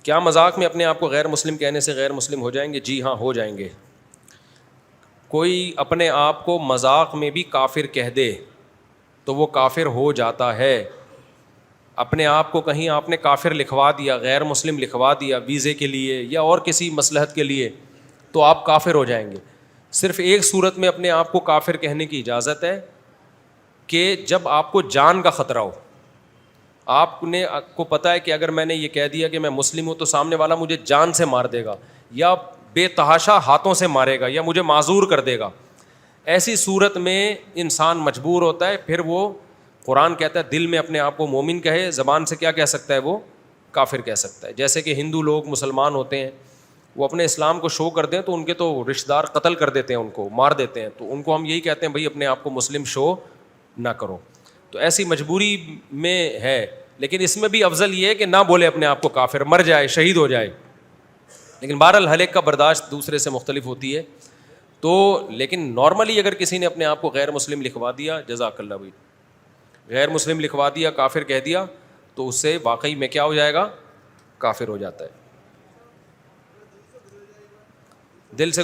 کیا مذاق میں اپنے آپ کو غیر مسلم کہنے سے غیر مسلم ہو جائیں گے؟ جی ہاں، ہو جائیں گے. کوئی اپنے آپ کو مذاق میں بھی کافر کہہ دے تو وہ کافر ہو جاتا ہے. اپنے آپ کو کہیں آپ نے کافر لکھوا دیا، غیر مسلم لکھوا دیا ویزے کے لیے یا اور کسی مصلحت کے لیے، تو آپ کافر ہو جائیں گے. صرف ایک صورت میں اپنے آپ کو کافر کہنے کی اجازت ہے کہ جب آپ کو جان کا خطرہ ہو. آپ نے کو پتہ ہے کہ اگر میں نے یہ کہہ دیا کہ میں مسلم ہوں تو سامنے والا مجھے جان سے مار دے گا یا بے تحاشا ہاتھوں سے مارے گا یا مجھے معذور کر دے گا. ایسی صورت میں انسان مجبور ہوتا ہے، پھر وہ قرآن کہتا ہے دل میں اپنے آپ کو مومن کہے، زبان سے کیا کہہ سکتا ہے؟ وہ کافر کہہ سکتا ہے. جیسے کہ ہندو لوگ مسلمان ہوتے ہیں، وہ اپنے اسلام کو شو کر دیں تو ان کے تو رشتہ دار قتل کر دیتے ہیں، ان کو مار دیتے ہیں، تو ان کو ہم یہی کہتے ہیں بھائی اپنے آپ کو مسلم شو نہ کرو. تو ایسی مجبوری میں ہے، لیکن اس میں بھی افضل یہ ہے کہ نہ بولے اپنے آپ کو کافر، مر جائے، شہید ہو جائے. لیکن بہرحال ہر ایک کا برداشت دوسرے سے مختلف ہوتی ہے. تو لیکن نارملی اگر کسی نے اپنے آپ کو غیر مسلم لکھوا دیا، جزاک اللہ بھائی، غیر مسلم لکھوا دیا، کافر کہہ دیا، تو اس سے واقعی میں کیا ہو جائے گا؟ کافر ہو جاتا ہے. دل سے